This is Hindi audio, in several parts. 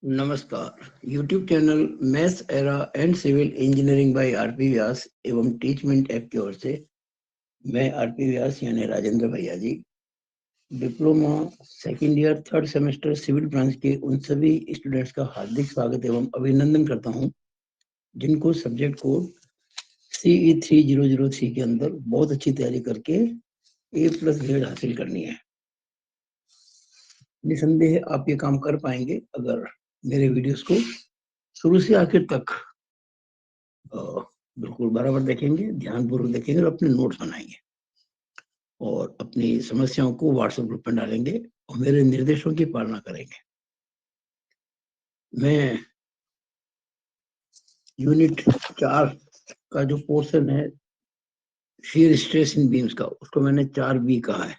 नमस्कार। YouTube channel maths era and civil engineering by R P Vyas एवं टीचमेंट ऐप की ओर से मैं आरपी व्यास यानी राजेंद्र भैया ji diploma second year third semester civil branch के उन सभी स्टूडेंट्स का हार्दिक स्वागत एवं अभिनंदन करता हूं जिनको सब्जेक्ट कोड CE3003 के अंदर बहुत अच्छी तैयारी करके A+ ग्रेड हासिल करनी है। निसंदेह आप ये काम कर पाएंगे अगर मेरे वीडियोस को शुरू से आखिर तक बिल्कुल बराबर देखेंगे, ध्यानपूर्वक देखेंगे और अपने नोट्स बनाएंगे और अपनी समस्याओं को व्हाट्सएप ग्रुप में डालेंगे और मेरे निर्देशों की पालना करेंगे। मैं यूनिट 4 का जो पोर्शन है शियर स्ट्रेस इन बीम्स का, उसको मैंने 4B कहा है।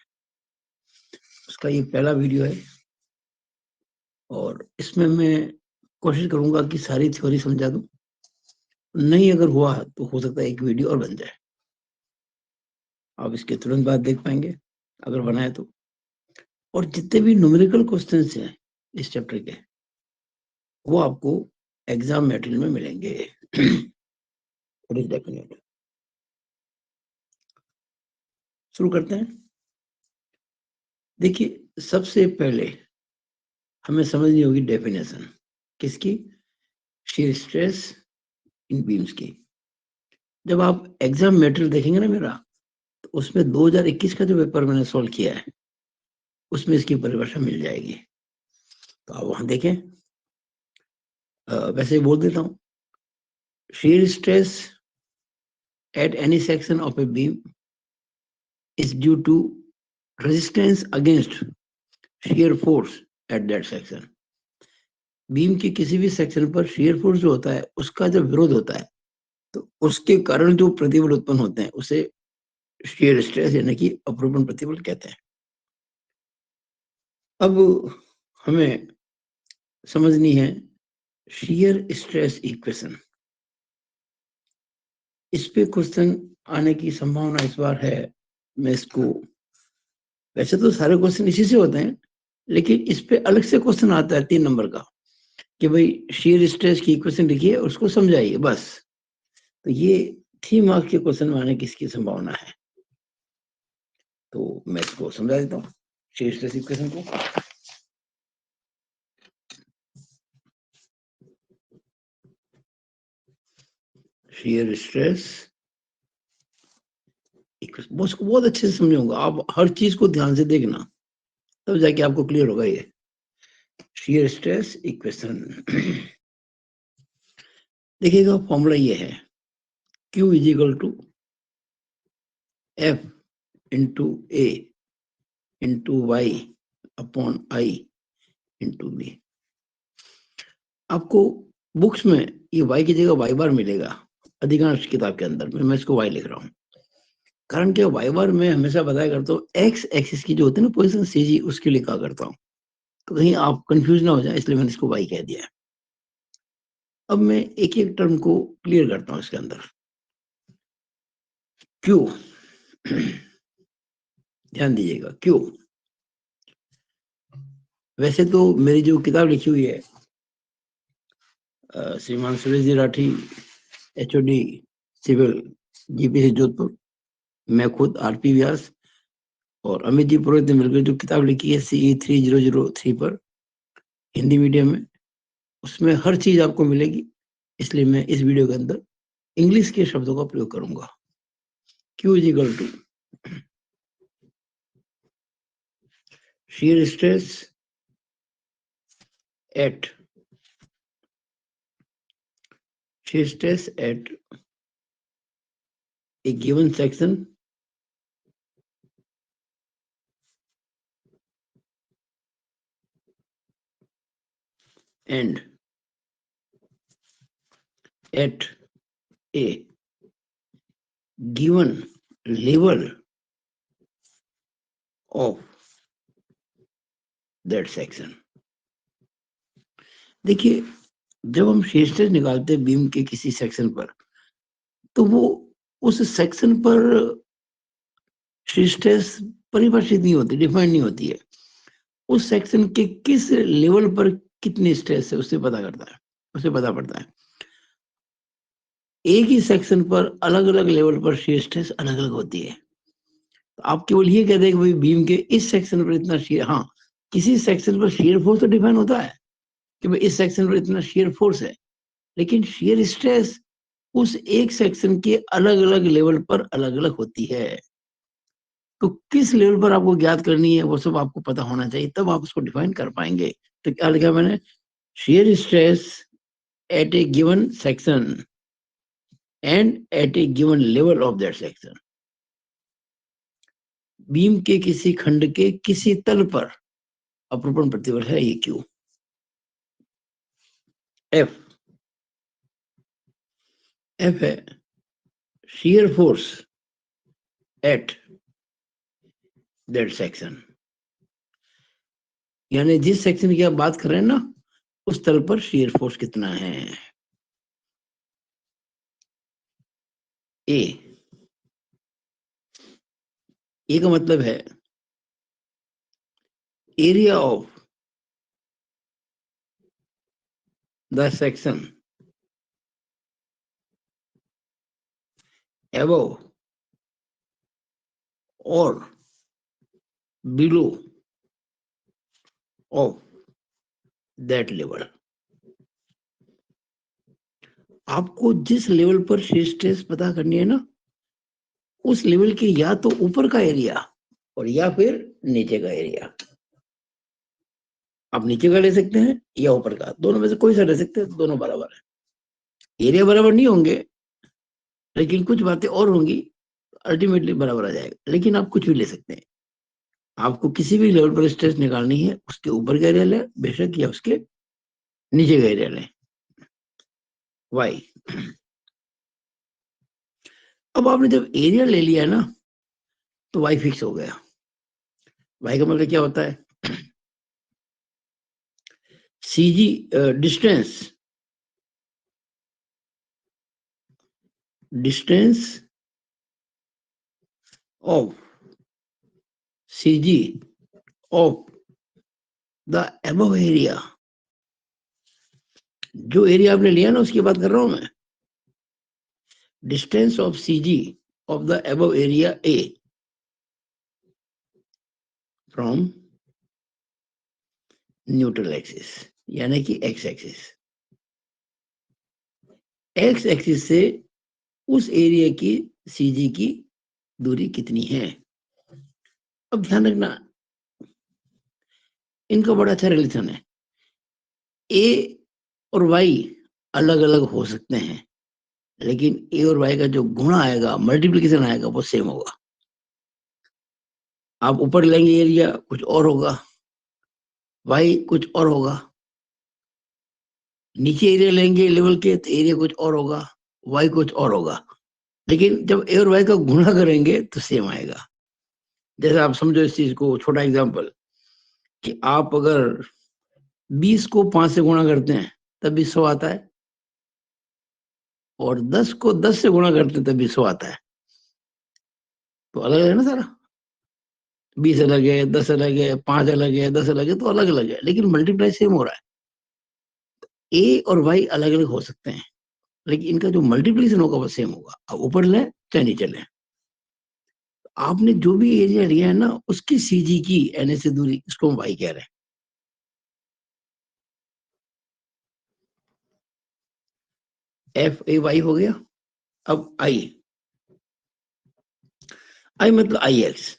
उसका ये पहला वीडियो है और इसमें मैं कोशिश करूंगा कि सारी थ्योरी समझा दूं। नहीं अगर हुआ तो हो सकता है एक वीडियो और बन जाए, आप इसके तुरंत बाद देख पाएंगे अगर बनाए तो। और जितने भी न्यूमेरिकल क्वेश्चंस हैं इस चैप्टर के, वो आपको एग्जाम मटेरियल में मिलेंगे। It is definite. शुरू करते हैं। देखिए, सबसे पहले हमें समझनी होगी डेफिनेशन किसकी, शियर स्ट्रेस इन बीम्स की। जब आप एग्जाम मटेरियल देखेंगे ना मेरा, तो उसमें 2021 का जो पेपर मैंने सॉल्व किया है उसमें इसकी परिभाषा मिल जाएगी, तो आप वहां देखें। वैसे ही बोल देता हूँ, shear stress at any section of a beam is due to resistance against shear force at that section. Beam के किसी भी सेक्शन पर shear force जो होता है उसका जब विरोध होता है तो उसके कारण जो प्रतिबल उत्पन्न होते हैं उसे shear stress यानी कि अपरूपण प्रतिबल कहते हैं। अब हमें समझनी है shear stress इक्वेशन। इस पे क्वेश्चन आने की संभावना इस बार है। मैं इसको, वैसे तो सारे क्वेश्चन इसी से होते हैं, लेकिन इस पे अलग से क्वेश्चन आता है 3 नंबर का कि भाई शियर स्ट्रेस की इक्वेशन लिखिए और उसको समझाइए बस। तो ये 3 मार्क्स के क्वेश्चन में आने की इसकी संभावना है, तो मैं इसको समझा देता हूँ शियर स्ट्रेस इक्वेशन को। शियर स्ट्रेस इक्वेशन बहुत अच्छे से समझूंगा, आप हर चीज को ध्यान से देखना तब जाके आपको क्लियर होगा ये शियर स्ट्रेस इक्वेशन। देखिएगा, फॉर्मूला ये है Q is equal to F into A into Y upon I into B. आपको बुक्स में ये y की जगह y बार मिलेगा, अधिकांश किताब के अंदर में मैं इसको y लिख रहा हूँ। कारण क्या, y बार मैं हमेशा बताया करता हूँ x एक्सिस की जो होती है ना पोजीशन CG, उसकी लिखा करता हूँ, तो कहीं आप कंफ्यूज ना हो जाए, इसलिए मैंने इसको y कह दिया है। अब मैं एक एक टर्म को क्लियर करता हूँ इसके अंदर। Q, ध्यान दीजिएगा, Q वैसे तो मेरी जो किताब लिखी हुई है श्रीमान Suresh ji Rathi, HOD civil, GPC Jodhpur, मैं खुद आरपी व्यास और अमित जी पुरोहित ने मिलकर जो किताब लिखी है CE3003 पर हिंदी मीडियम में, उसमें हर चीज आपको मिलेगी। इसलिए मैं इस वीडियो के अंदर इंग्लिश के शब्दों का प्रयोग करूंगा। Q is equal to shear stress at a given section and at a given level of that section। देखिए, जब हम shear stress निकालते हैं बीम के किसी सेक्शन पर, तो वो उस सेक्शन पर shear stress परिभाषित नहीं होती, डिफाइन नहीं होती है। उस सेक्शन के किस लेवल पर कितनी स्ट्रेस है उससे पता करता है, उससे पता पड़ता है। एक ही सेक्शन पर अलग अलग लेवल पर shear स्ट्रेस अलग अलग होती है। तो आप केवल ये कहते हैं कि भाई बीम के इस सेक्शन पर इतना shear, हाँ किसी सेक्शन पर shear फोर्स तो डिफाइन होता है कि भाई इस सेक्शन पर इतना shear फोर्स है, लेकिन shear स्ट्रेस उस एक सेक्शन के अलग अलग लेवल पर अलग अलग होती है। तो किस लेवल पर आपको ज्ञात करनी है वो सब आपको पता होना चाहिए, तब आप उसको डिफाइन कर पाएंगे। तो क्या लिखा मैंने, shear stress at a given section and at a given level of that section। Beam के किसी खंड के किसी तल पर अपरूपण प्रतिबल है ये क्यू। एफ एफ है shear force at that section, यानी जिस सेक्शन की आप बात कर रहे हैं ना उस तल पर shear फोर्स कितना है। ए का मतलब है area of the section above or below of that level। आपको जिस लेवल पर shear स्ट्रेस पता करनी है ना उस लेवल के या तो ऊपर का एरिया और या फिर नीचे का एरिया। आप नीचे का ले सकते हैं या ऊपर का, दोनों में से कोई सा ले सकते हैं, दोनों बराबर है। एरिया बराबर नहीं होंगे लेकिन कुछ बातें और होंगी, अल्टीमेटली बराबर आ जाएगा। लेकिन आप कुछ भी ले सकते हैं, आपको किसी भी लेवल पर स्ट्रेस निकालनी है उसके ऊपर का एरिया लें बेशक या उसके नीचे का एरिया लें। वाई, अब आपने जब एरिया ले लिया ना तो वाई फिक्स हो गया। वाई का मतलब क्या होता है, CG distance distance of CG of the above area. जो एरिया आपने लिया ना उसकी बात कर रहा हूं मैं। Distance of CG of the above area A from neutral axis, यानी कि एक्स एक्सिस। एक्स एक्सिस से उस एरिया की सीजी की दूरी कितनी है। अब ध्यान रखना इनका बड़ा अच्छा रिलेशन है। ए और वाई अलग अलग हो सकते हैं लेकिन ए और वाई का जो गुणा आएगा, मल्टीप्लिकेशन आएगा, वो सेम होगा। आप ऊपर लेंगे एरिया कुछ और होगा, वाई कुछ और होगा। नीचे एरिया लेंगे लेवल के तो एरिया कुछ और होगा, वाई कुछ और होगा। लेकिन जब ए और वाई का गुणा करेंगे तो सेम आएगा। जैसे आप समझो इस चीज को, छोटा एग्जांपल कि आप अगर 20 को 5 से गुणा करते हैं तब भी 100 आता है, और 10 को 10 से गुणा करते हैं तब भी 100 आता है। तो अलग है ना सारा, 20 अलग है, 10 अलग है, 5 अलग है, 10 अलग है, तो अलग अलग है लेकिन मल्टीप्लाई सेम हो रहा है। ए और वाई अलग अलग हो सकते हैं लेकिन इनका जो मल्टीप्लिकेशन होगा वो सेम होगा। अब ऊपर लें चाहे नीचे लें, आपने जो भी एरिया लिया है ना उसकी सीजी की एन से दूरी, इसको हम वाई कह रहे हैं। एफ ए वाई हो गया। अब आई, आई मतलब I x,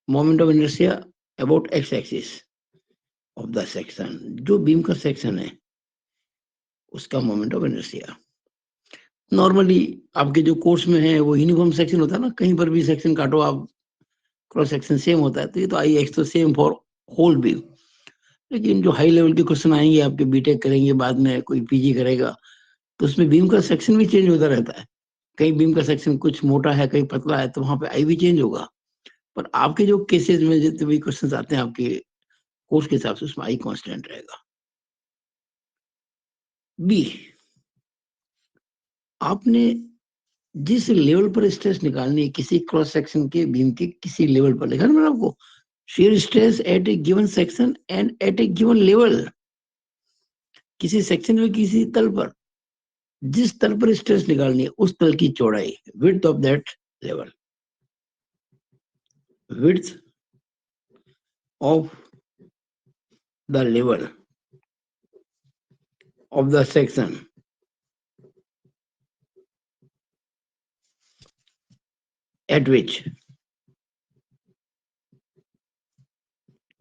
moment of inertia about x axis of the section. जो बीम का सेक्शन है उसका मोमेंट ऑफ इनर्शिया। नॉर्मली आपके जो कोर्स में है वो यूनिफॉर्म सेक्शन होता है ना, कहीं पर भी सेक्शन काटो आप क्रॉस सेक्शन सेम होता है, तो ये तो आई एक्स तो सेम फॉर होल बीम। लेकिन जो हाई लेवल के क्वेश्चन आएंगे, आपके बीटेक करेंगे बाद में, कोई पीजी करेगा, तो उसमें बीम का सेक्शन भी चेंज होता रहता है। कहीं बीम का सेक्शन कुछ मोटा है कहीं पतला है तो वहां पे आई भी चेंज होगा। पर आपके जो केसेस में जितने भी क्वेश्चन आते हैं आपके कोर्स के हिसाब से उसमें आई कांस्टेंट रहेगा। बी, आपने जिस लेवल पर स्ट्रेस निकालनी है किसी क्रॉस सेक्शन के बीम के किसी लेवल पर, लिखा ना मैंने आपको, shear stress at a given section and at a given level। किसी सेक्शन में किसी तल पर, जिस तल पर स्ट्रेस निकालनी है उस तल की चौड़ाई, width of that level, width of the level of the section at which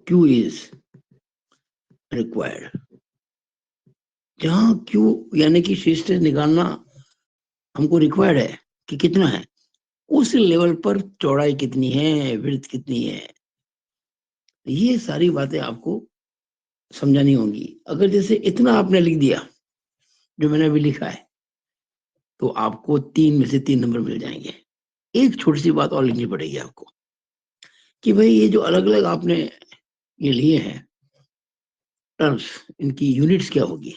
Q is required। जहां Q यानी कि शीयर स्ट्रेस निकालना हमको रिक्वायर्ड है कि कितना है, उस लेवल पर चौड़ाई कितनी है, विड्थ कितनी है, ये सारी बातें आपको समझानी होंगी। अगर जैसे इतना आपने लिख दिया जो मैंने अभी लिखा है, तो आपको 3 में से 3 नंबर मिल जाएंगे। एक छोटी सी बात और लिखनी पड़ेगी आपको कि भाई ये जो अलग अलग आपने ये लिए हैं टर्म्स, इनकी यूनिट्स क्या होगी।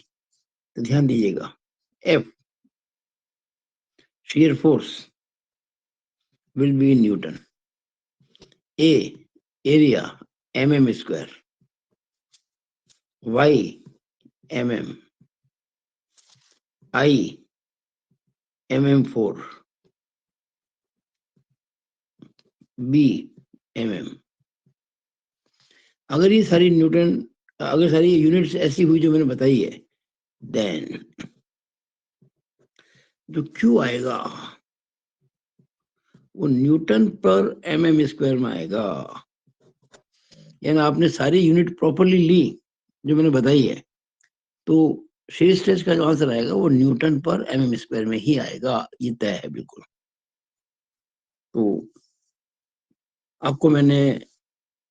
तो ध्यान दीजिएगा, F shear force will be in Newton, A area mm square, Y mm, I mm4, B mm। अगर ये सारी न्यूटन, अगर सारी यूनिट्स ऐसी हुई जो मैंने बताई है, देन जो Q आएगा वो न्यूटन पर mm स्क्वायर में आएगा। यानी आपने सारी यूनिट प्रॉपरली ली जो मैंने बताई है, तो शीयर स्ट्रेस का जो आंसर आएगा वो न्यूटन पर mm स्क्वायर में ही आएगा, ये तय है बिल्कुल। तो आपको मैंने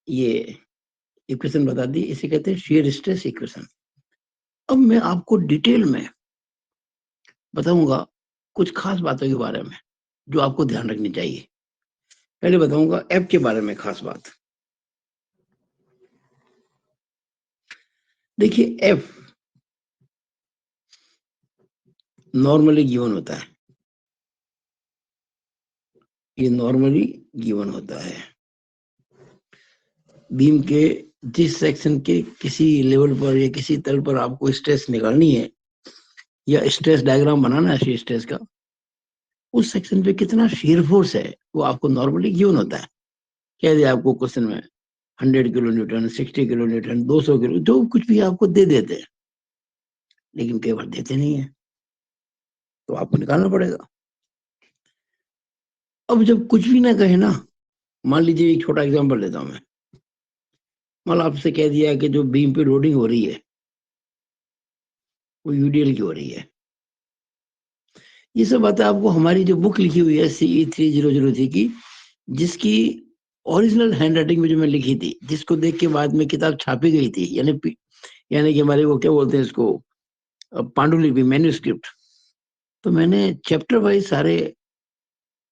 ये इक्वेशन बता दी, इसे कहते हैं शीयर स्ट्रेस इक्वेशन। अब मैं आपको डिटेल में बताऊंगा कुछ खास बातों के बारे में जो आपको ध्यान रखनी चाहिए। पहले बताऊंगा एफ के बारे में खास बात। देखिए एफ नॉर्मली गिवन होता है, ये नॉर्मली गिवन होता है। बीम के जिस सेक्शन के किसी लेवल पर या किसी तल पर आपको स्ट्रेस निकालनी है या स्ट्रेस डायग्राम बनाना है शीयर स्ट्रेस का, उस सेक्शन पे कितना शीयर फोर्स है वो आपको नॉर्मली गिवन होता है। कह दिया आपको क्वेश्चन में 100 kilo Newton, 60 kilo Newton, 200 kilo, जो कुछ भी आपको दे देते हैं, लेकिन कई बार देते नहीं है, तो आपको निकालना पड़ेगा। अब जब कुछ भी ना कहे ना, मान लीजिए एक छोटा एग्जांपल लेता हूं मैं। मान लो आपसे कह दिया कि जो बीम पे लोडिंग हो रही है वो यूडीएल की हो रही है। ये सब बातें आपको हमारी जो बुक लिखी हुई है CE3003 की, जिसकी ओरिजिनल हैंड राइटिंग में जो मैं लिखी थी, जिसको देख के बाद में किताब छापी गई थी, यानी कि हमारे वो क्या बोलते हैं इसको, पांडुलिपि, मैन्युस्क्रिप्ट। तो मैंने चैप्टर वाइज सारे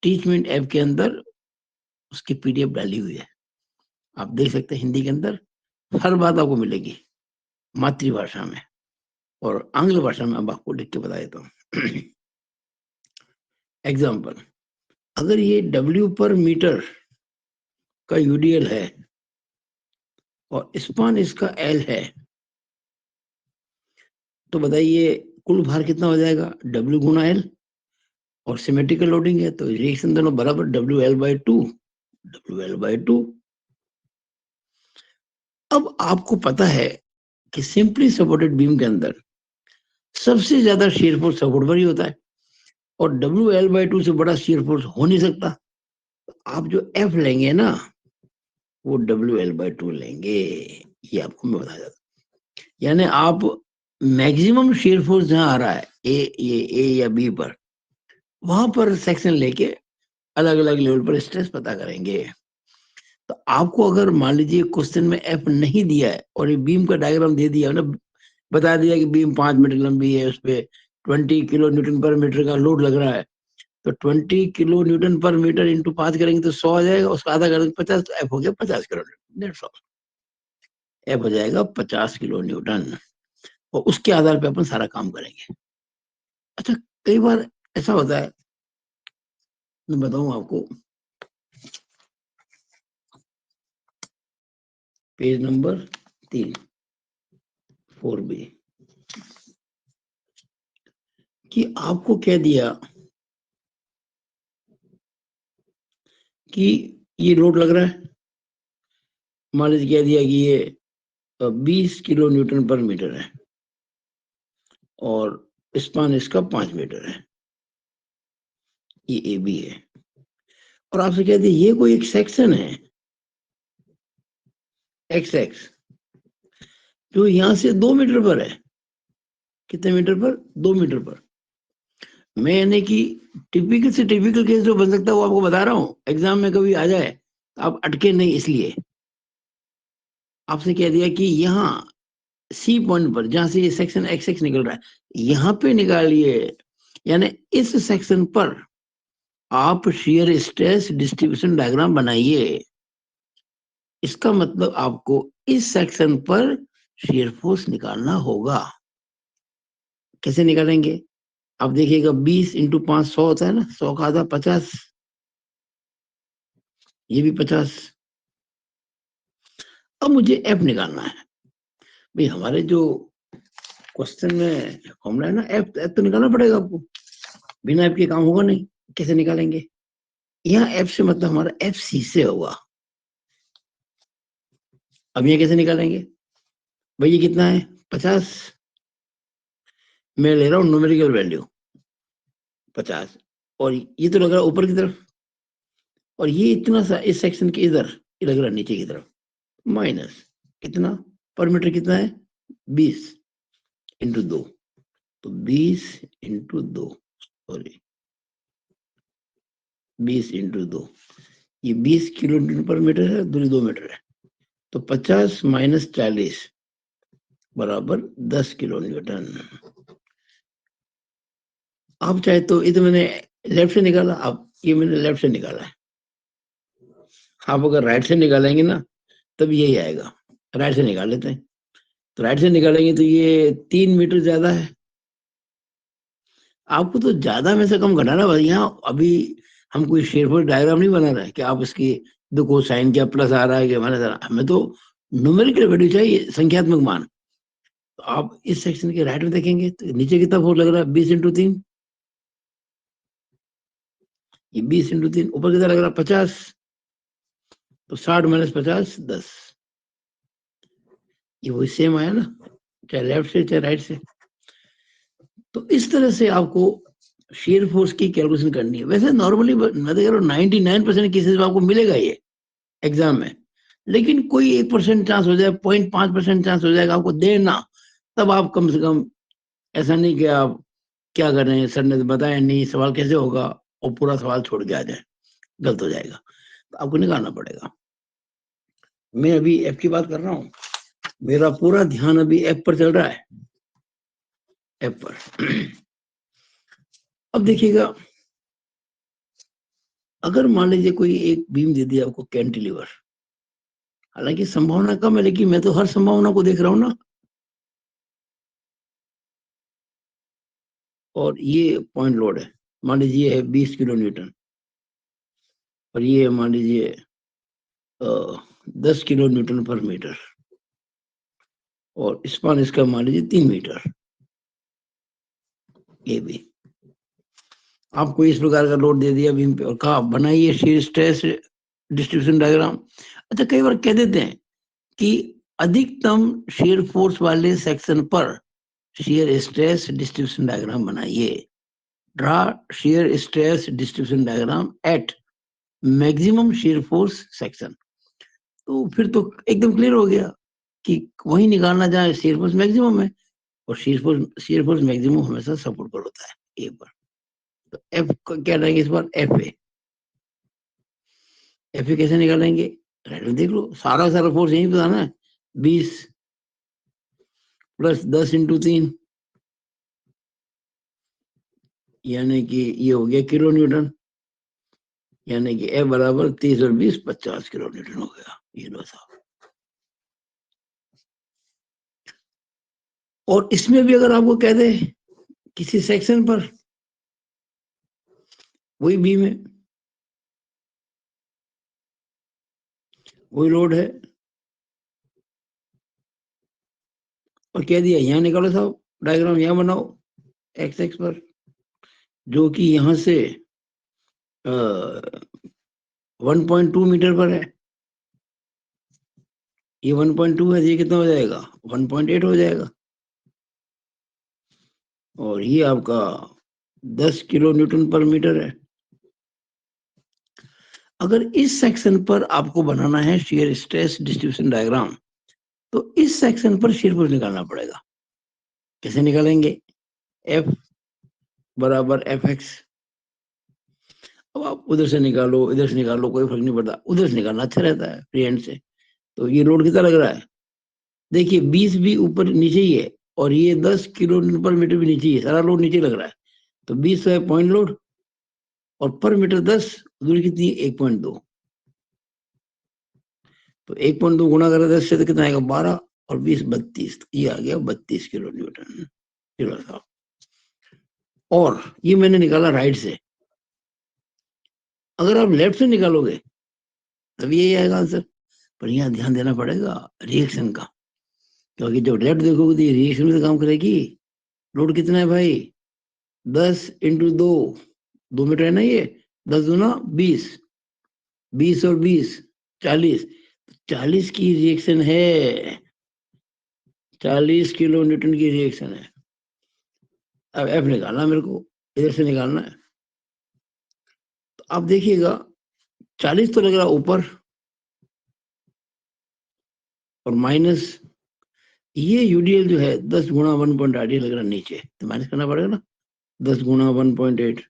टीचमेंट ऐप के अंदर उसकी पीडीएफ डाली हुई है, आप देख सकते हैं। हिंदी के अंदर हर बात आपको मिलेगी मातृभाषा में, और आंग्ल भाषा में अब आपको लिख के बता देता हूँ। एग्जाम्पल, अगर ये W पर मीटर का यूडीएल है और स्पान इसका L है, तो बताइए कुल भार कितना हो जाएगा, W गुना L। और सिमेट्रिकल लोडिंग है तो रिएक्शन दोनों बराबर, WL/2, WL/2। अब आपको पता है कि सिंपली सपोर्टेड बीम के अंदर सबसे ज्यादा शीयर फोर्स सपोर्ट पर ही होता है, और WL/2 से बड़ा शीयर फोर्स हो नहीं सकता। आप जो F लेंगे ना वो WL/2 लेंगे, ये आपको मैं बता देता। यानी आप मैक्सिमम शीयर फोर्स जहां आ रहा है ए या बी पर, वहां पर सेक्शन लेके अलग अलग लेवल पर स्ट्रेस पता करेंगे। तो आपको अगर मान लीजिए क्वेश्चन में एफ नहीं दिया है और ये बीम का डायग्राम दे दिया ना, बता दिया कि बीम 5 मीटर लंबी है, उस पर 20 किलो न्यूटन पर मीटर का लोड लग रहा है, तो 20 किलो न्यूटन पर मीटर इंटू 5 करेंगे तो 100 आ जाएगा, उसका आधा करेंगे 50, तो एफ हो गया 50 किलो न्यूटन। एफ हो जाएगा 50 किलो न्यूटन, और उसके आधार पर अपन सारा काम करेंगे। अच्छा, कई बार ऐसा होता है, मैं बताऊं आपको, पेज नंबर 3, 4B। कि आपको कह दिया कि ये लोड लग रहा है, मान लीजिए कह दिया कि ये 20 किलो न्यूटन पर मीटर है और स्पान इसका 5 मीटर है, ये ए बी है, और आपसे कह दिया ये कोई एक सेक्शन है एक्स एक्स जो यहां से 2 मीटर पर है। कितने मीटर पर? 2 मीटर पर। मैंने कि टिपिकल से टिपिकल केस जो बन सकता है वो आपको बता रहा हूँ, एग्जाम में कभी आ जाए आप अटके नहीं, इसलिए आपसे कह दिया कि यहाँ सी पॉइंट पर जहां से ये सेक्शन एक्स एक्स निकल रहा है यहाँ पे निकालिए, यानी इस सेक्शन पर आप शेयर स्ट्रेस डिस्ट्रीब्यूशन डायग्राम बनाइए। इसका मतलब आपको इस सेक्शन पर शेयर फोर्स निकालना होगा। कैसे निकालेंगे? आप देखिएगा 20 इंटू 5 100 होता है ना, 100 का आधा 50, ये भी 50। अब मुझे एफ निकालना है। भाई हमारे जो क्वेश्चन में फॉर्मूला है ना, एफ एफ तो निकालना पड़ेगा आपको, बिना एफ के काम होगा नहीं। कैसे निकालेंगे? यहाँ एफ से मतलब हमारा एफ सी से होगा। अब ये कैसे निकालेंगे? भाई ये कितना है? 50। मैं ले रहा हूँ न्यूमेरिकल वैल्यू 50, और ये तो लग रहा है ऊपर की तरफ, और ये इतना सा इस सेक्शन के इधर ये लग रहा है नीचे की तरफ, माइनस कितना पर मीटर कितना है? 20 इंटू 2, तो 20 इंटू 2, सॉरी 20 इंटू 2, ये 20 किलो न्यूटन पर मीटर है, दूरी 2 मीटर है, तो 50 माइनस 40 बराबर 10 किलो न्यूटन। आप चाहे तो इधर मैंने लेफ्ट से निकाला, आप ये मैंने लेफ्ट से निकाला है, आप अगर राइट से निकालेंगे ना तब यही आएगा। राइट से निकाल लेते हैं, तो राइट से निकालेंगे तो ये 3 मीटर ज्यादा है। आपको तो ज्यादा में से कम घटाना भाई। यहाँ अभी हम कोई शेरफोर्स डायग्राम नहीं बना रहे हैं कि आप इसकी देखो साइन क्या प्लस आ रहा है कि माइनस आ रहा है, हमें तो न्यूमेरिकल वैल्यू चाहिए, संख्यात्मक मान। तो आप इस सेक्शन के राइट में देखेंगे तो नीचे कितना फोर्स लग रहा है? 20 इंटू 3, ये 20 इंटू 3, ऊपर कितना लग रहा है? 50, तो 60 माइनस 50 10, ये वही सेम आया ना, चाहे लेफ्ट से चाहे राइट से। तो इस तरह से आपको शेयर फोर्स की कैलकुलेशन करनी है। वैसे नॉर्मली मैं तो कह रहा हूँ 99% केसेस में आपको मिलेगा ये एग्जाम में, लेकिन कोई 1% चांस हो जाए, 0.5% चांस हो जाएगा आपको देना, तब आप कम से कम ऐसा नहीं कि आप क्या कर रहे हैं, सर ने तो बताया नहीं सवाल कैसे होगा, और पूरा सवाल छोड़ के आ जाए, गलत हो जाएगा, तो आपको निकालना पड़ेगा। मैं अभी एफ की बात कर रहा हूँ, मेरा पूरा ध्यान अभी एफ पर चल रहा है, एफ पर। अब देखिएगा, अगर मान लीजिए कोई एक बीम दे दिया आपको कैंटिलीवर, हालांकि संभावना कम है लेकिन मैं तो हर संभावना को देख रहा हूं ना, और ये पॉइंट लोड है, मान लीजिए है 20 किलो न्यूटन, और ये मान लीजिए 10 किलो न्यूटन पर मीटर, और स्पान इसका मान लीजिए 3 मीटर, ये भी आपको इस प्रकार का लोड दे दिया बीम पे और कहा बनाइए शीयर स्ट्रेस डिस्ट्रीब्यूशन डायग्राम। अच्छा, कई बार कह देते हैं कि अधिकतम शेयर फोर्स वाले सेक्शन पर शेयर स्ट्रेस डिस्ट्रीब्यूशन डायग्राम बनाइए। Draw shear stress distribution diagram eight maximum shear force section. तो फिर तो एकदम क्लियर हो गया कि वही निकालना जहाँ शेयर फोर्स मैक्सिमम है, और शेयर फोर्स मैक्सिमम हमेशा सपोर्ट पर होता है, ए पर। तो एफ क्या रहेंगे इस बार? F A. एफ ए कैसे निकालेंगे? राइट में देख लो, सारा सारा फोर्स यही बताना है, 20 प्लस 10 इंटू 3, यानी कि ये हो गया किलो न्यूटन, यानी कि एफ बराबर 30 और 20 50 किलो न्यूटन हो गया। ये लो साहब। और इसमें भी अगर आपको कह दे किसी सेक्शन पर वही बीम है, वही लोड है, और कह दिया यहाँ निकालो साहब डायग्राम, यहाँ बनाओ एक्स एक्स पर, जो कि यहाँ से 1.2 मीटर पर है। ये 1.2 है, ये कितना हो जाएगा? 1.8 हो जाएगा। और ये आपका 10 किलो न्यूटन पर मीटर है। अगर इस सेक्शन पर आपको बनाना है शियर स्ट्रेस डिस्ट्रीब्यूशन डायग्राम, तो इस सेक्शन पर शियर फोर्स निकालना पड़ेगा। कैसे निकालेंगे? F बराबर Fx। अब आप उधर से निकालो, इधर से निकालो, कोई फर्क नहीं पड़ता, उधर से निकालना अच्छा रहता है फ्री हैंड से। तो ये लोड कितना लग रहा है? देखिए 20 भी ऊपर नीचे ही है, और ये 10 किलो न्यूटन पर मीटर भी नीचे ही है, सारा लोड नीचे लग रहा है। तो 20 है पॉइंट लोड, और पर मीटर 10, दूरी कितनी है? 1.2। तो 1.2 गुणा करें 10 से तो कितना आएगा? 12, और 20 32, ये आ गया 32 किलो न्यूटन। चलो साहब, और ये मैंने निकाला राइट से। अगर आप लेफ्ट से निकालोगे तब यही आएगा आंसर। पर यहाँ ध्यान देना पड़ेगा रिएक्शन का, क्योंकि जब लेफ्ट देखोगे तो ये रिएक्शन में काम करेगी। लोड कितना है भाई? 10 इंटू 2 मीटर है ना ये। 10 दूना 20, 20 और 20 40, 40 की रिएक्शन है। 40 किलो न्यूटन की रिएक्शन है। अब एफ निकालना मेरे को, इधर से निकालना है। तो आप देखिएगा 40 तो लग रहा ऊपर, और माइनस ये यूडीएल जो है 10 गुणा 1.8 लग रहा नीचे, तो माइनस करना पड़ेगा ना। 10 गुणा 1.8,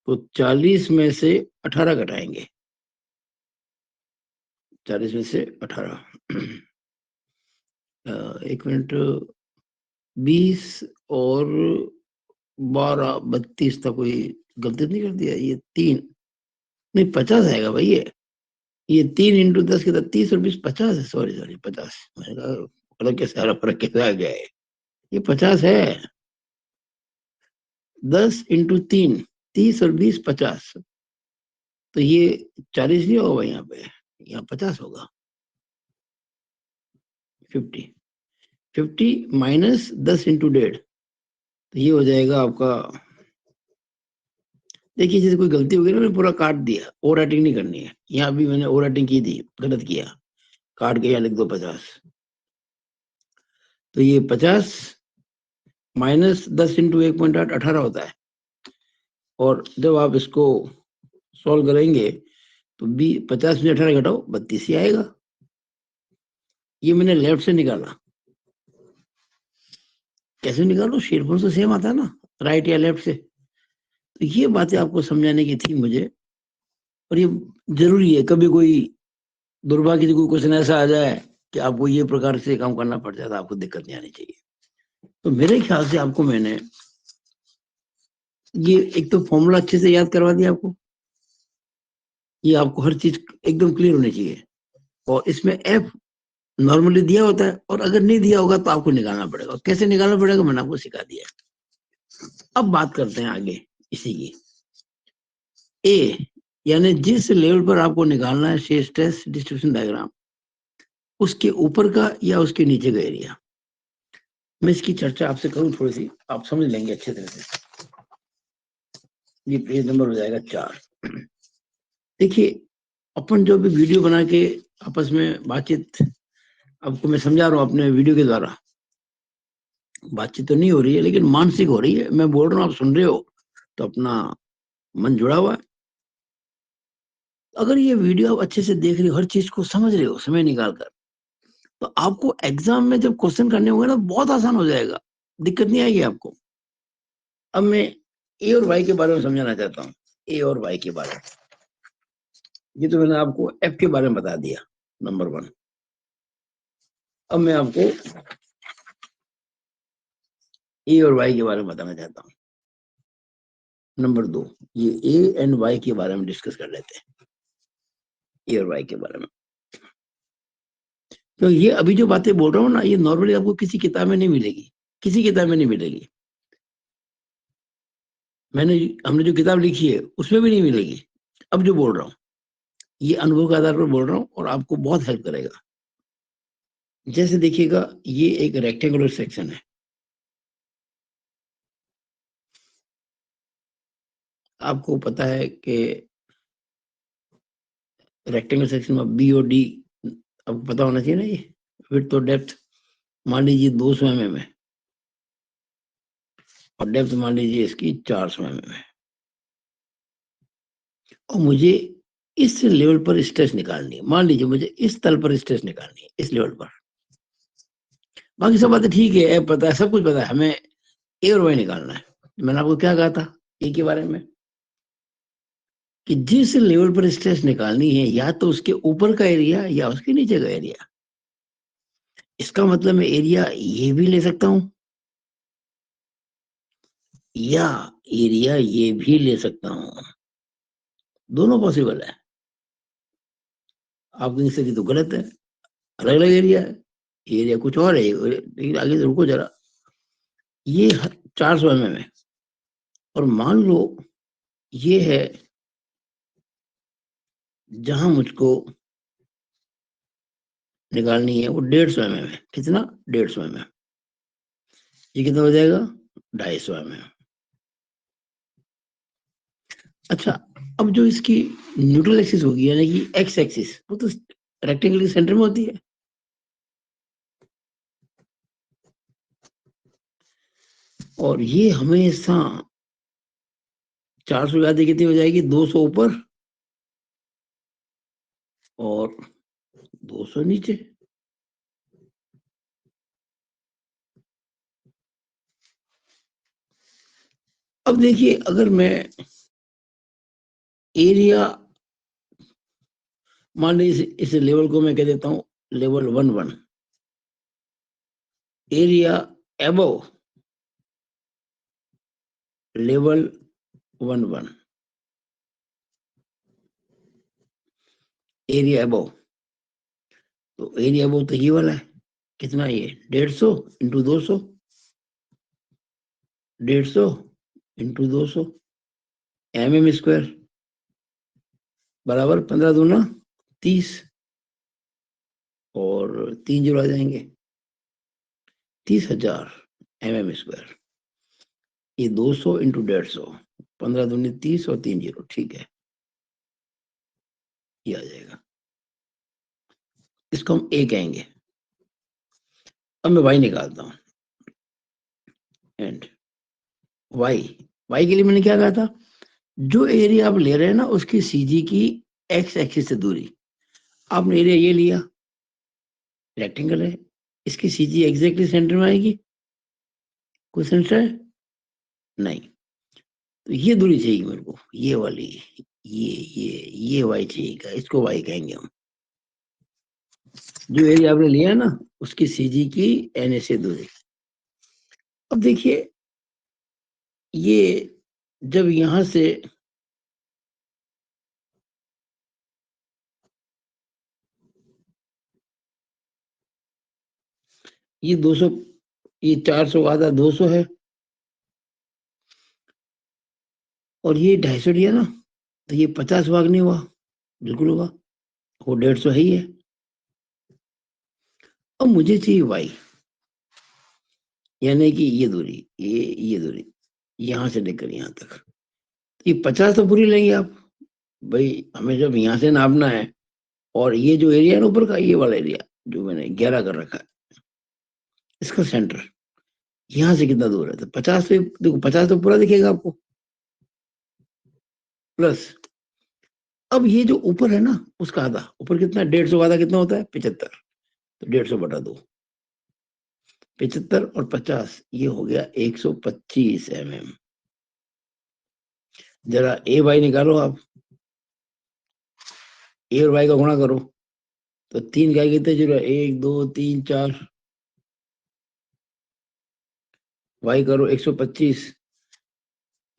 तो 40 में से 18 घटाएंगे। 40 में से 18 एक मिनट, 20 और 12 32 था, कोई गलती नहीं कर दिया? ये 3 नहीं 50 आएगा भाई। ये 3 इंटू 10 कितना? 30 और 20 50 है। Sorry sorry 50। मैंने कहा फर्क कैसे आ रहा, फर्क कैसे आ गया है? ये 50 है। 10 इंटू 3 30, और 20 50। तो ये 40 नहीं होगा यहाँ पे, यहाँ 50 होगा। 50 50 माइनस 10 इंटू 1.5, तो ये हो जाएगा आपका। देखिए जैसे कोई गलती हो गई ना, मैंने पूरा काट दिया, ओवर राइटिंग नहीं करनी है। यहाँ भी मैंने ओवर राइटिंग की थी, गलत किया, काट के यहाँ लिख दो 50। तो ये 50 माइनस 10 इंटू 1.8 18 होता है। और जब आप इसको सॉल्व करेंगे तो 50 में 18 घटाओ 32 ही आएगा। ये मैंने लेफ्ट से निकाला। कैसे निकालो? शेयर फोर्स तो सेम आता है ना, राइट या लेफ्ट से। तो ये बातें आपको समझाने की थी मुझे, और ये जरूरी है। कभी कोई दुर्भाग्य से कोई क्वेश्चन ऐसा आ जाए कि आपको ये प्रकार से काम करना पड़ जाता, आपको दिक्कत नहीं आनी चाहिए। तो मेरे ख्याल से आपको मैंने ये एक तो फॉर्मूला अच्छे से याद करवा दिया आपको। ये आपको हर चीज एकदम क्लियर होनी चाहिए। और इसमें एफ नॉर्मली दिया होता है, और अगर नहीं दिया होगा तो आपको निकालना पड़ेगा। कैसे निकालना पड़ेगा मैंने आपको सिखा दिया। अब बात करते हैं आगे इसी की। ए यानी जिस लेवल पर आपको निकालना है शेयर स्ट्रेस डिस्ट्रीब्यूशन डायग्राम, उसके ऊपर का या उसके नीचे का एरिया। मैं इसकी चर्चा आपसे करूं थोड़ी सी, आप समझ लेंगे अच्छे तरह से। ये पेज नंबर हो जाएगा 4। देखिए अपन जो भी वीडियो बना के आपस में बातचीत, आपको मैं समझा रहा हूँ अपने वीडियो के द्वारा, बातचीत तो नहीं हो रही है लेकिन मानसिक हो रही है। मैं बोल रहा हूँ, आप सुन रहे हो, तो अपना मन जुड़ा हुआ है। अगर ये वीडियो आप अच्छे से देख रहे हो, हर चीज को समझ रहे हो समय निकाल कर, तो आपको एग्जाम में जब क्वेश्चन करने होंगे ना, बहुत आसान हो जाएगा, दिक्कत नहीं आएगी आपको। अब मैं ए और वाई के बारे में समझाना चाहता हूँ। ए और वाई के बारे में, ये तो मैंने आपको एफ के बारे में बता दिया, नंबर 1। अब मैं आपको ए और वाई के बारे में बताना चाहता हूँ, नंबर 2। ये ए एंड वाई के बारे में डिस्कस कर लेते हैं, ए और वाई के बारे में। तो ये अभी जो बातें बोल रहा हूँ ना, ये नॉर्मली आपको किसी किताब में नहीं मिलेगी, किसी किताब में नहीं मिलेगी। हमने जो किताब लिखी है उसमें भी नहीं मिलेगी। अब जो बोल रहा हूँ ये अनुभव के आधार पर बोल रहा हूँ, और आपको बहुत हेल्प करेगा। जैसे देखिएगा ये एक रेक्टेंगुलर सेक्शन है, आपको पता है कि रेक्टेंगल सेक्शन में बी और डी आपको पता होना चाहिए ना, ये विड्थ और डेप्थ मान लीजिए 200 mm है और डेप्थ मान लीजिए इसकी 400 mm है, और मुझे इस लेवल पर स्ट्रेस निकालनी है। मान लीजिए मुझे इस तल पर स्ट्रेस निकालनी है, इस लेवल पर। बाकी सब बातें ठीक है, पता है, सब कुछ पता है, हमें ए और वाई निकालना है। मैंने आपको क्या कहा था ए के बारे में, कि जिस लेवल पर स्ट्रेस निकालनी है या तो उसके ऊपर का एरिया या उसके नीचे का एरिया। इसका मतलब मैं एरिया ये भी ले सकता हूं या एरिया ये भी ले सकता हूं, दोनों पॉसिबल है। आप कहेंगे सर ये तो गलत है, अलग अलग एरिया है, एरिया कुछ और है। लेकिन आगे से रुको जरा, ये 400 mm है और मान लो ये है जहां मुझको निकालनी है वो 150 mm है। कितना? 150 mm। ये कितना हो जाएगा? 250 mm। अच्छा, अब जो इसकी न्यूट्रल एक्सिस होगी यानी कि एक्स एक्सिस, वो तो रेक्टेंगल के सेंटर में होती है। और ये हमेशा 400 ज्यादा कितनी हो जाएगी? 200 ऊपर और 200 नीचे। अब देखिए, अगर मैं एरिया मान लीजिए इस लेवल को मैं कह देता हूं level 1 1, area above level 1 1, area above, तो एरिया एबव तो ये वाला है। कितना? ये 150 इंटू 200, 150 इंटू 200 mm² बराबर 15 दूना 30 और 3 जीरो आ जाएंगे, 30,000 mm²। ये 200 इंटू 150, 15 दूनी 30 और 3 जीरो, ठीक है, ये आ जाएगा। इसको हम ए कहेंगे। अब मैं वाई निकालता हूं, एंड वाई, वाई के लिए मैंने क्या कहा था? जो एरिया आप ले रहे हैं ना उसकी सीजी की एक्स एक्सिस से दूरी। आपने एरिया ये लिया, रेक्टेंगल है, इसकी सीजी एग्जैक्टली सेंटर में आएगी? कोई सेंटर है? नहीं। तो ये दूरी चाहिए मेरे को, ये वाली, ये वाई चाहिए, इसको वाई कहेंगे हम। जो एरिया आपने लिया है ना उसकी सीजी की एन ए से दूरी। अब देखिए, ये जब यहां से ये 200, ये 400 आधा 200 है और ये 250 दिया ना, तो ये 50 भाग नहीं हुआ? बिल्कुल हुआ, वो 150 है ही है। अब मुझे चाहिए वाई, यानी कि ये दूरी, ये दूरी यहां से लेकर यहां तक। ये 50 तो पूरी लेंगे आप भाई, हमें जब यहां से नापना है। और ये जो एरिया है ना ऊपर का, ये वाला एरिया जो मैंने 11 कर रखा है, इसका सेंटर यहां से कितना दूर है? तो 50 पे देखो, 50 तो पूरा दिखेगा आपको, प्लस अब ये जो ऊपर है ना उसका आधा, ऊपर कितना? 150 आधा कितना होता है? 75। तो 150 बटा 2, 75 और 50, ये हो गया 125 mm। जरा ए वाई निकालो आप, ए और वाई का गुणा करो, तो 3 का कितने जीरो? 1 2 3 4, वाई करो 125,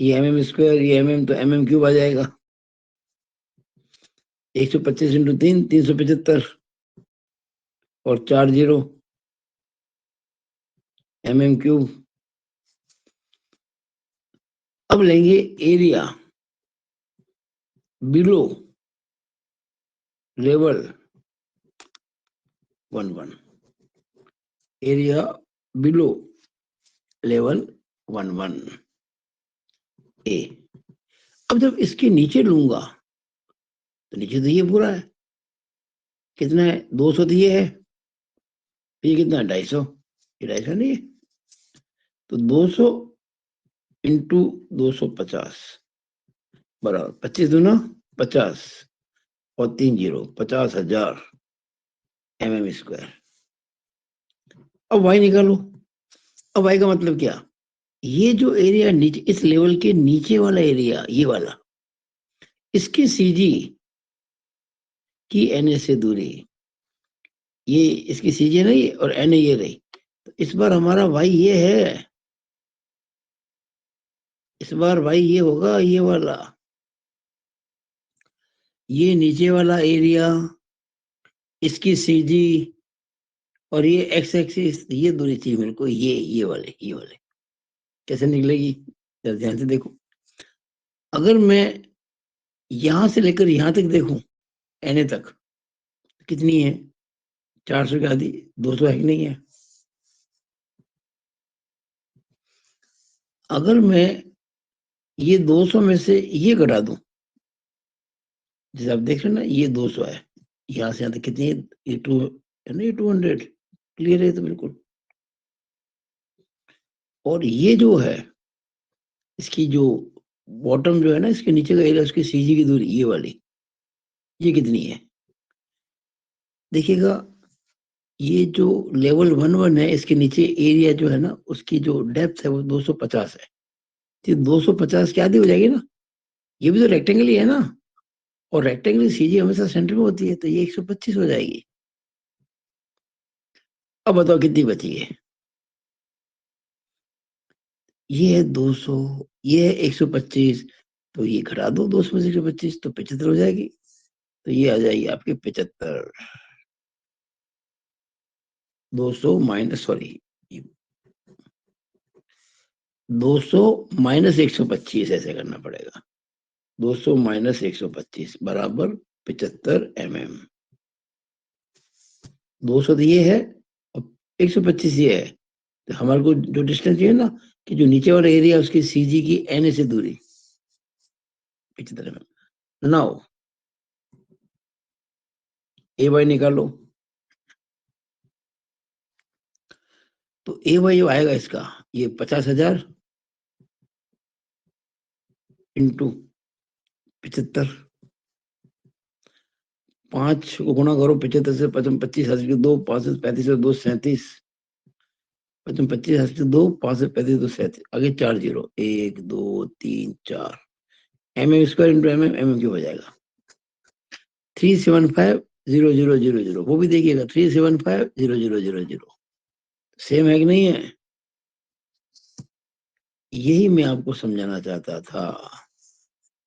ये mm², ये तो mm³ आ जाएगा। 125 इंटू 3, 375 और 4 जीरो, mm³। अब लेंगे area below level 1 1, area below level 1 1 ए। अब जब इसके नीचे लूंगा तो नीचे तो ये पूरा है, कितना है 200 तो ये है, ये कितना है 250, ये 250 नहीं है, तो 200 इंटू 250 बराबर 25 दूना 50 और 3 जीरो 50,000 mm²। अब वाई निकालो। अब वाई का मतलब क्या, ये जो एरिया नीचे इस लेवल के नीचे वाला एरिया ये वाला, इसकी सीजी की एन से दूरी, ये इसकी सीजी नहीं और एन ये रही, तो इस बार हमारा वाई ये है, इस बार वाई ये होगा, ये वाला, ये नीचे वाला एरिया, इसकी सीजी और ये एक्स एक्सिस, ये दूरी चाहिए मेरे को, ये वाले कैसे निकलेगी, जरा ध्यान से देखो। अगर मैं यहां से लेकर यहां तक देखूं एन तक, कितनी है 400 की आधी, 200 है कि नहीं है। अगर मैं ये 200 में से ये घटा दूं, जैसे आप देख रहे हैं ना ये 200 है, यहां से यहां तक कितनी है, ये 2 है ना, ये 200 क्लियर है तो बिल्कुल। और ये जो है इसकी जो बॉटम जो है ना, इसके नीचे का एरिया, उसकी सीजी की दूरी ये वाली, ये कितनी है देखिएगा। ये जो लेवल 1 है, इसके नीचे एरिया जो है ना, उसकी जो डेप्थ है वो 250 है, तो 250 की आधी हो जाएगी ना, ये भी तो रेक्टेंगल ही है ना, और रेक्टेंगल सीजी हमेशा सेंटर में होती है, तो ये 125 हो जाएगी। अब बताओ कितनी बची है, ये है 200, ये है 125, तो ये घटा दो 200 में से 125, तो 75 हो जाएगी, तो ये आ जाएगी आपके 75। 200 माइनस, सॉरी 200 माइनस 125 ऐसे करना पड़ेगा, 200 माइनस 125 बराबर 75 mm। 200 तो ये है और 125 ये है, तो हमारे को जो डिस्टेंस है ना, कि जो नीचे वाला एरिया उसकी सीजी की एन से दूरी 75 mm। नाउ ए वाई निकालो, तो ए वाई जो आएगा इसका, ये 50,000 इंटू 75, 5 को गुणा करो 75 से, 55 25 हंस के दो, 5 से 35 दो 37, 55 25 हंस के दो, 5 से 35 दो 37, आगे 4 zero 1 2 3 4 mm² into mm cube हो जाएगा 375,000,000, वो भी देखिएगा 375,000,000। सेम है कि नहीं है, यही मैं आपको समझाना चाहता था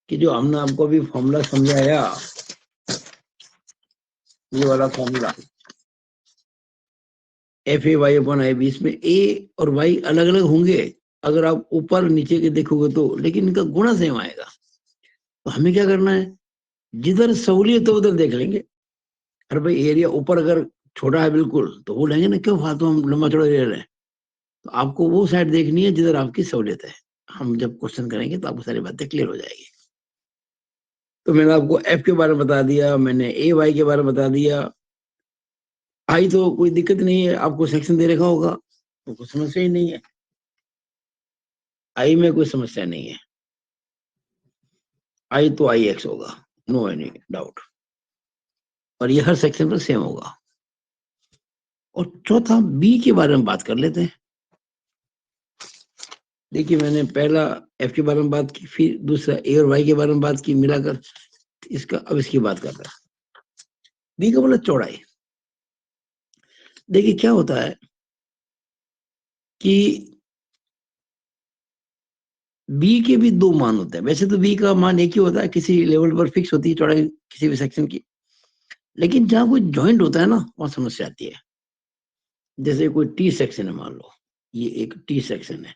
कि जो हमने आपको अभी फॉर्मूला समझाया, ये वाला formula F A Y upon I B, इसमें ए और वाई अलग अलग होंगे अगर आप ऊपर नीचे के देखोगे तो, लेकिन इनका गुणा सेम आएगा। तो हमें क्या करना है, जिधर सहूलियत हो उधर देख लेंगे। अरे भाई एरिया ऊपर अगर छोटा है बिल्कुल, तो वो लेंगे ना, क्यों फालतू हम लंबा चौड़ा एरिया लें। तो आपको वो साइड देखनी है जिधर आपकी सहूलियत है। हम जब क्वेश्चन करेंगे तो आपको सारी बातें क्लियर हो जाएगी। तो मैंने आपको एफ के बारे में बता दिया, मैंने ए वाई के बारे में बता दिया, आई तो कोई दिक्कत नहीं है, आपको सेक्शन दे रखा होगा तो कोई समस्या ही नहीं है, आई में कोई समस्या नहीं है, आई तो आई एक्स होगा, नो एनी डाउट, और ये हर सेक्शन पर सेम होगा। और चौथा बी के बारे में बात कर लेते हैं। देखिए मैंने पहला एफ के बारे में बात की, फिर दूसरा ए और वाई के बारे में बात की मिलाकर, इसका अब इसकी बात कर रहा है। बी का मतलब चौड़ाई। देखिए क्या होता है कि बी के भी दो मान होते हैं, वैसे तो बी का मान एक ही होता है, किसी लेवल पर फिक्स होती है चौड़ाई किसी भी सेक्शन की, लेकिन जहां कोई जॉइंट होता है ना, वहां समस्या आती है। जैसे कोई टी सेक्शन है, मान लो ये एक टी सेक्शन है,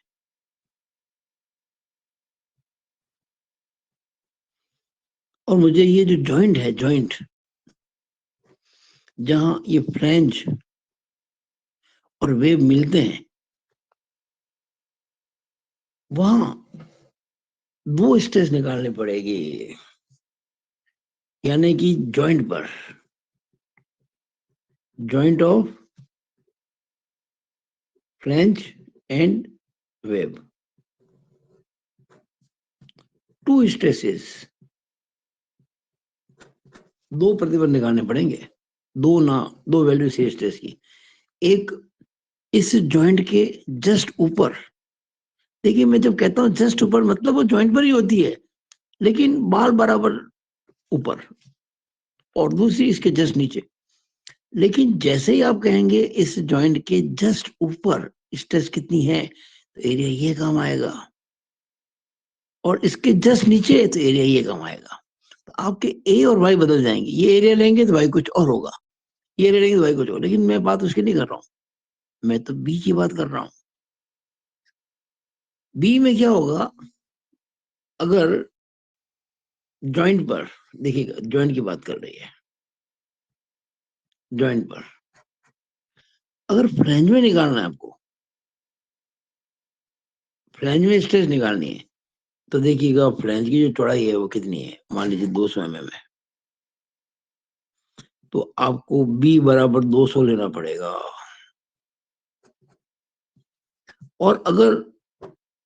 और मुझे ये जो जॉइंट है, जॉइंट जहां ये फ्लैंज और वेव मिलते हैं, वहां दो स्ट्रेस निकालने पड़ेगी, यानी कि जॉइंट पर, joint of flange and web, two stresses, दो प्रतिबल निकालने पड़ेंगे, दो वैल्यू से स्ट्रेस की। एक इस जॉइंट के जस्ट ऊपर, देखिए मैं जब कहता हूं जस्ट ऊपर मतलब वो जॉइंट पर ही होती है, लेकिन बाल बराबर ऊपर, और दूसरी इसके जस्ट नीचे। लेकिन जैसे ही आप कहेंगे इस जॉइंट के जस्ट ऊपर स्ट्रेस कितनी है, तो एरिया ये कम आएगा, और इसके जस्ट नीचे तो एरिया ये कम आएगा। तो आपके ए और वाई बदल जाएंगे, ये एरिया लेंगे तो वाई कुछ और होगा, ये एरिया लेंगे तो वाई कुछ और। लेकिन मैं बात उसकी नहीं कर रहा हूं, मैं तो बी की बात कर रहा हूं। बी में क्या होगा, अगर जॉइंट पर, देखिएगा जॉइंट की बात कर रही है, जॉइंट पर अगर फ्लैंज में निकालना है आपको, फ्लैंज में स्ट्रेस निकालनी है, तो देखिएगा फ्लैंज की जो चौड़ाई है वो कितनी है, मान लीजिए 200 mm है, तो आपको बी बराबर 200 लेना पड़ेगा। और अगर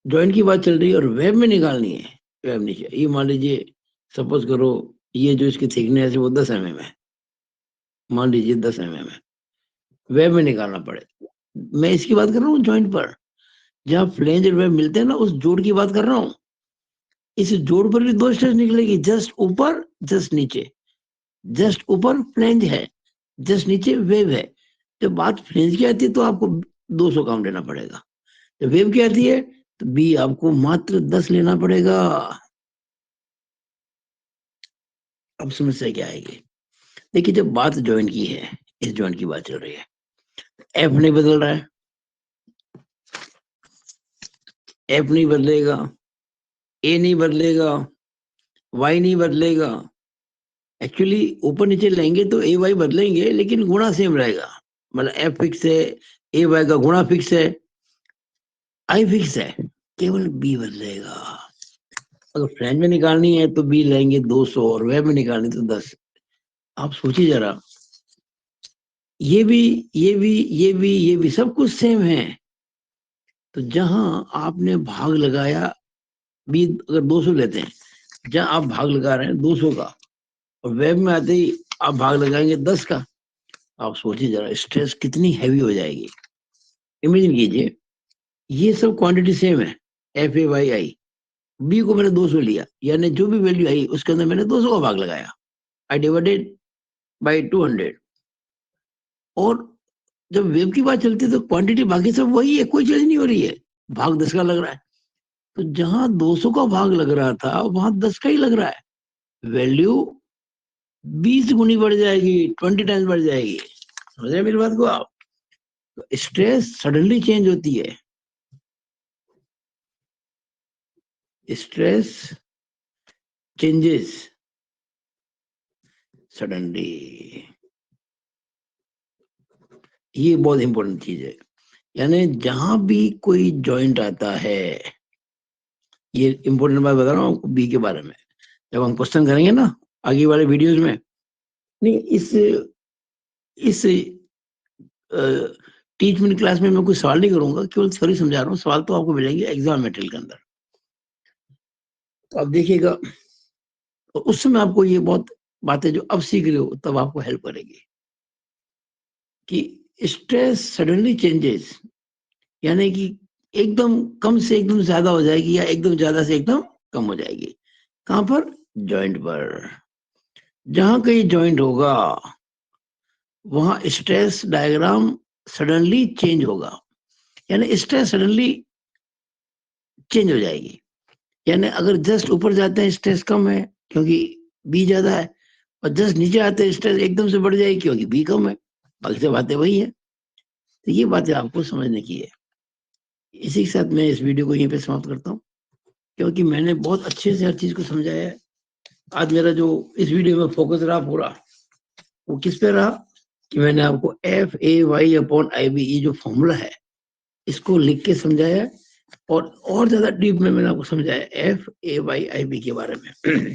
जॉइंट की बात चल रही है और वेब में निकालनी है, वेब नीचे, ये मान लीजिए सपोज करो ये जो इसकी थिकनेस है वो 10 mm है, मान लीजिए 10 mm है, वेब में निकालना पड़े। मैं इसकी बात कर रहा हूँ जॉइंट पर, जहाँ फ्लैंज और वेब मिलते हैं ना, उस जोड़ की बात कर रहा हूँ। इस जोड़ पर भी दो स्ट्रेस निकलेगी, जस्ट ऊपर जस्ट नीचे। जस्ट ऊपर फ्लैंज है, जस्ट नीचे वेव है। जब बात फ्लैंज की आती है तो आपको 200 काम लेना पड़ेगा, जब वेव की आती है तो बी आपको मात्र 10 लेना पड़ेगा। अब समस्या क्या आएगी, देखिए जब बात जॉइंट की है, इस जॉइंट की बात चल रही है, एफ नहीं बदल रहा है, एफ नहीं बदलेगा, ए नहीं बदलेगा, वाई नहीं बदलेगा। एक्चुअली ऊपर नीचे लेंगे तो ए वाई बदलेंगे, लेकिन गुणा सेम रहेगा। मतलब एफ फिक्स है, ए वाई का गुणा फिक्स है, आई फिक्स है, केवल बी बदलेगा। अगर फ्रेंच में निकालनी है तो बी लेंगे 200, और वेब में निकालनी तो 10। आप सोचिए जरा, ये भी, ये भी, ये भी, ये भी सब कुछ सेम है। तो जहां आपने भाग लगाया, बी अगर 200 लेते हैं, जहां आप भाग लगा रहे हैं 200 का, और वेब में आते ही आप भाग लगाएंगे 10 का, आप सोचिए जरा स्ट्रेस कितनी हैवी हो जाएगी। इमेजिन कीजिए, ये सब क्वांटिटी सेम है, F A Y I, B को मैंने 200 लिया, यानी जो भी वैल्यू आई उसके अंदर मैंने 200 का भाग लगाया, आई डिवाइडेड बाई 200। और जब वेव की बात चलती है तो क्वांटिटी बाकी सब वही है, कोई चेंज नहीं हो रही है, भाग 10 का लग रहा है। तो जहां 200 का भाग लग रहा था वहां 10 का ही लग रहा है, वैल्यू 20 गुनी बढ़ जाएगी, 20 टाइम्स बढ़ जाएगी। समझ रहे मेरी बात को आप? तो स्ट्रेस सडनली चेंज होती है, स्ट्रेस चेंजेस सडनली, ये बहुत इंपॉर्टेंट चीज है। यानी जहां भी कोई जॉइंट आता है, ये इंपॉर्टेंट बात बता रहा हूँ बी के बारे में, जब हम क्वेश्चन करेंगे ना आगे वाले वीडियोस में, नहीं इस टीचमेंट क्लास में मैं कोई सवाल नहीं करूंगा, केवल थ्योरी समझा रहा हूँ, सवाल तो आपको मिलेंगे एग्जाम मटेरियल के अंदर। तो आप देखिएगा, तो उस समय आपको ये बहुत बातें जो अब सीख रहे हो तब आपको हेल्प करेगी, कि स्ट्रेस सडनली चेंजेस, यानी कि एकदम कम से एकदम ज्यादा हो जाएगी, या एकदम ज्यादा से एकदम कम हो जाएगी। कहां पर? जॉइंट पर। जहां कहीं जॉइंट होगा वहां स्ट्रेस डायग्राम सडनली चेंज होगा, यानी स्ट्रेस सडनली चेंज हो जाएगी। यानी अगर जस्ट ऊपर जाते हैं स्ट्रेस कम है क्योंकि बी ज्यादा है, और जस्ट नीचे आते हैं स्ट्रेस एकदम से बढ़ जाएगी क्योंकि बी कम है। बाकी से बातें वही है। तो ये बातें आपको समझने की है। इसी के साथ मैं इस वीडियो को यहीं पे समाप्त करता हूँ, क्योंकि मैंने बहुत अच्छे से हर चीज को समझाया है। आज मेरा जो इस वीडियो में फोकस रहा पूरा, वो किस पे रहा, कि मैंने आपको F A Y upon I B, ये जो फॉर्मूला है इसको लिख के समझाया, और ज्यादा डीप में मैंने आपको समझाया FAYIB के बारे में।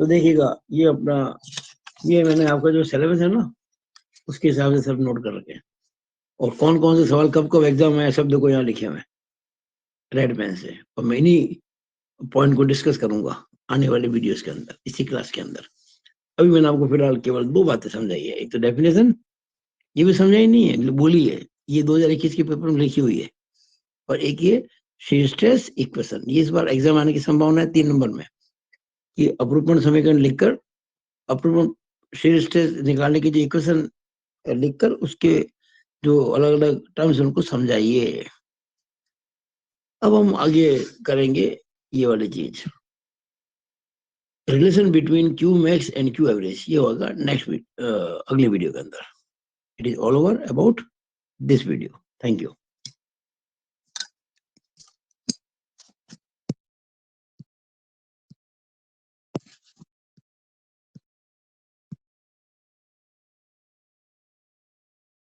तो देखिएगा ये अपना, ये मैंने आपका जो सिलेबस है ना उसके हिसाब से सब नोट कर रखे हैं, और कौन कौन से सवाल कब कब एग्जाम में सब देखो यहाँ लिखे हुए रेड पेन से, और मैं इन्हीं पॉइंट को डिस्कस करूंगा आने वाले वीडियोस के अंदर, इसी क्लास के अंदर। अभी मैंने आपको फिलहाल केवल 2 बातें समझाई है, एक तो डेफिनेशन, ये भी समझाई नहीं है, बोली है, ये 2021 के पेपर में लिखी हुई है, और एक ये शीयर स्ट्रेस इक्वेशन, ये इस बार एग्जाम आने की संभावना है 3 नंबर में, कि अपरूपण समीकरण लिखकर अपरूपण शीयर स्ट्रेस निकालने की जो इक्वेशन लिखकर उसके जो अलग अलग टर्म्स उनको समझाइए। अब हम आगे करेंगे ये वाली चीज, relation between Q max and Q average, ये होगा नेक्स्ट अगले वीडियो के अंदर। It is all over about this video. Thank you.